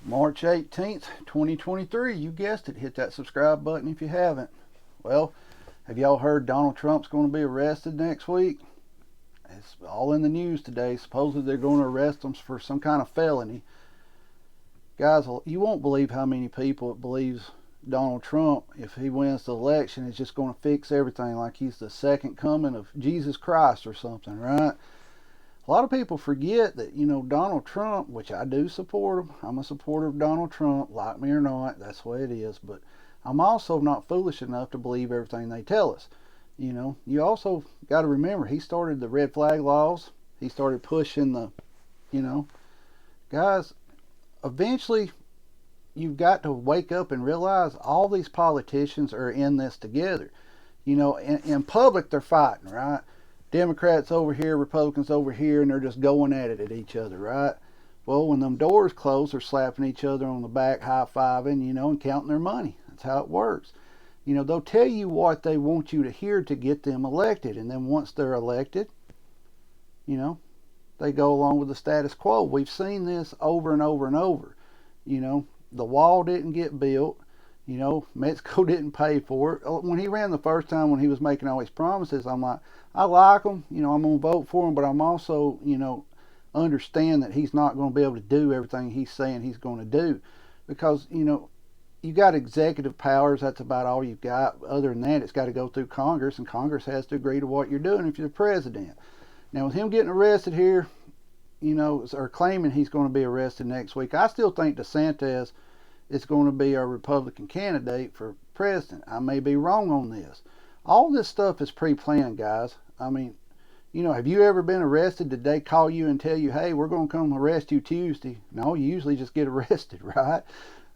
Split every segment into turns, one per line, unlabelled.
March 18th, 2023. You guessed it. Hit that subscribe button if you haven't. Well, have y'all heard Donald Trump's going to be arrested next week? It's all in the news today. Supposedly they're going to arrest him for some kind of felony. Guys, you won't believe how many people believes Donald Trump, if he wins the election, is just going to fix everything like he's the second coming of Jesus Christ or something, right? A lot of people forget that, Donald Trump, which I do support him. I'm a supporter of Donald Trump, like me or not. That's the way it is. But I'm also not foolish enough to believe everything they tell us. You also got to remember he started the red flag laws. He started pushing you know, guys, eventually you've got to wake up and realize all these politicians are in this together. In public they're fighting, right? Democrats over here, Republicans over here, and they're just going at it at each other, right? Well, when them doors close, they're slapping each other on the back, high-fiving, and counting their money. That's how it works. They'll tell you what they want you to hear to get them elected, and then once they're elected, they go along with the status quo. We've seen this over and over and over. The wall didn't get built. Mexico didn't pay for it. When he ran the first time, when he was making all these promises, I'm like, I like him. I'm going to vote for him, but I'm also, understand that he's not going to be able to do everything he's saying he's going to do. Because, you got executive powers. That's about all you've got. Other than that, it's got to go through Congress, and Congress has to agree to what you're doing if you're the president. Now, with him getting arrested here, or claiming he's going to be arrested next week, I still think DeSantis is going to be our Republican candidate for president. I may be wrong on this. All this stuff is pre-planned, guys. I mean, have you ever been arrested? Did they call you and tell you, hey, we're going to come arrest you Tuesday? No, you usually just get arrested, right?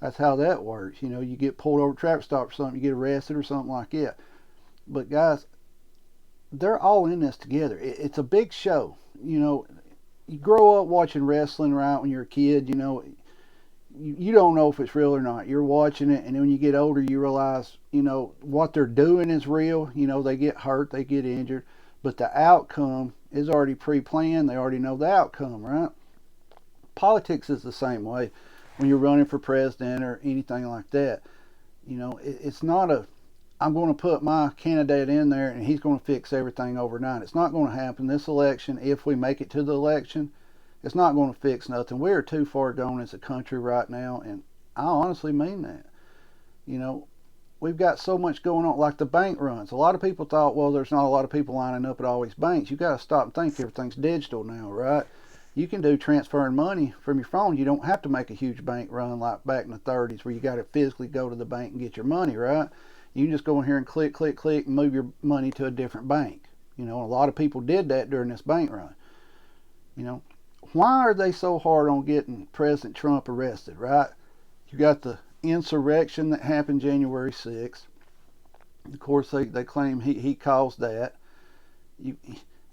That's how that works. You get pulled over at a traffic stop or something, you get arrested or something like that. But guys, they're all in this together. It's a big show. You grow up watching wrestling, right, when you're a kid, you don't know if it's real or not. You're watching it, and then when you get older, you realize, what they're doing is real. They get hurt, they get injured, but the outcome is already pre-planned. They already know the outcome, right? Politics is the same way when you're running for president or anything like that. It's not I'm going to put my candidate in there and he's going to fix everything overnight. It's not going to happen. This election, if we make it to the election, it's not going to fix nothing. We're too far gone as a country right now, and I honestly mean that. We've got so much going on, like the bank runs. A lot of people thought, well, there's not a lot of people lining up at all these banks. You got to stop and think everything's digital now, right? You can do transferring money from your phone. You don't have to make a huge bank run like back in the 30s where you got to physically go to the bank and get your money, right? You can just go in here and click, click, click, and move your money to a different bank. A lot of people did that during this bank run. Why are they so hard on getting President Trump arrested, right? You got the insurrection that happened January 6th. Of course, they claim he caused that.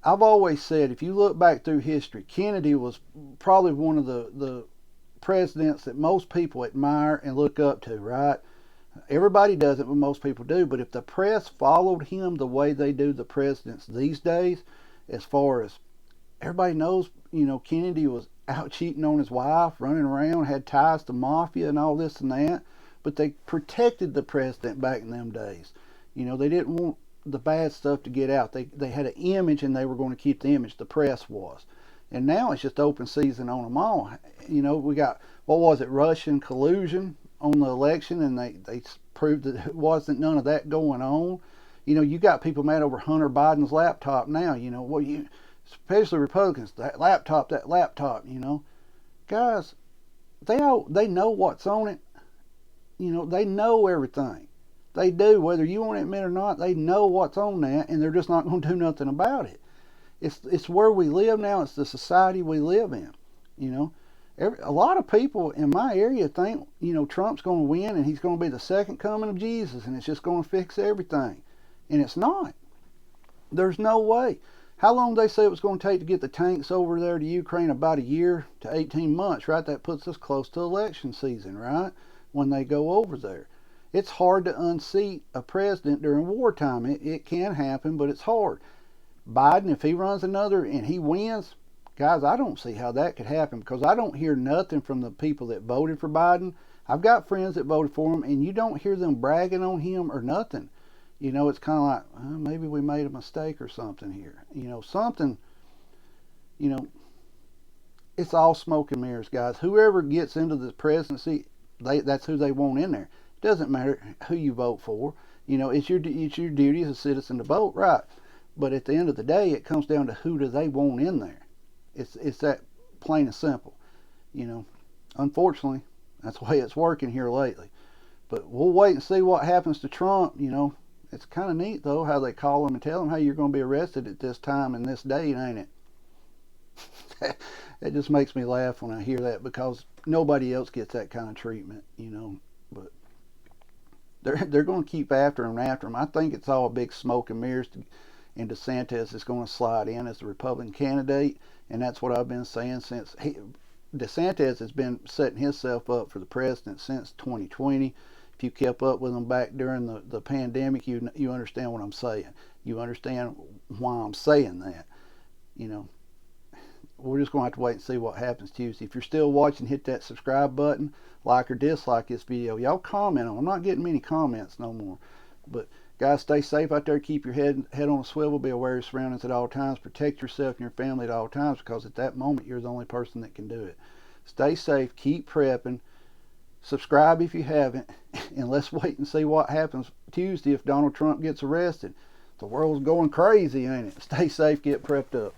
I've always said, if you look back through history, Kennedy was probably one of the presidents that most people admire and look up to, right? Everybody doesn't, but most people do. But if the press followed him the way they do the presidents these days, as far as everybody knows, Kennedy was out cheating on his wife, running around, had ties to mafia and all this and that. But they protected the president back in them days. They didn't want the bad stuff to get out. They had an image, and they were going to keep the image. The press was. And now it's just open season on them all. We got, what was it, Russian collusion on the election, and they proved that it wasn't none of that going on. You got people mad over Hunter Biden's laptop now. Especially Republicans, that laptop. Guys, they know what's on it. They know everything. They do, whether you want to admit or not. They know what's on that, and they're just not going to do nothing about it. It's where we live now. It's the society we live in. A lot of people in my area think, Trump's going to win and he's going to be the second coming of Jesus and it's just going to fix everything. And it's not. There's no way. How long did they say it was going to take to get the tanks over there to Ukraine? About a year to 18 months, right? That puts us close to election season, right? When they go over there. It's hard to unseat a president during wartime. It can happen, but it's hard. Biden, if he runs another and he wins, Guys, I don't see how that could happen because I don't hear nothing from the people that voted for Biden. I've got friends that voted for him, and you don't hear them bragging on him or nothing. It's kind of like, maybe we made a mistake or something here. Something, you know, it's all smoke and mirrors, guys. Whoever gets into the presidency, that's who they want in there. It doesn't matter who you vote for. It's your duty as a citizen to vote, right? But at the end of the day, it comes down to who do they want in there. It's that plain and simple. You know, Unfortunately, that's the way it's working here lately. But we'll wait and see what happens to Trump. It's kind of neat though how they call him and tell him, "Hey, you're going to be arrested at this time and this date," ain't it? It just makes me laugh when I hear that because nobody else gets that kind of treatment. But they're going to keep after him and after him. I think it's all a big smoke and mirrors. And DeSantis is going to slide in as the Republican candidate, and that's what I've been saying since DeSantis has been setting himself up for the president since 2020. If you kept up with him back during the pandemic, you understand what I'm saying. You understand why I'm saying that. You know, we're just going to have to wait and see what happens Tuesday. If you're still watching, hit that subscribe button, like or dislike this video. Y'all comment on it. I'm not getting many comments no more. But guys, stay safe out there. Keep your head on a swivel. Be aware of your surroundings at all times. Protect yourself and your family at all times because at that moment, you're the only person that can do it. Stay safe. Keep prepping. Subscribe if you haven't. And let's wait and see what happens Tuesday if Donald Trump gets arrested. The world's going crazy, ain't it? Stay safe. Get prepped up.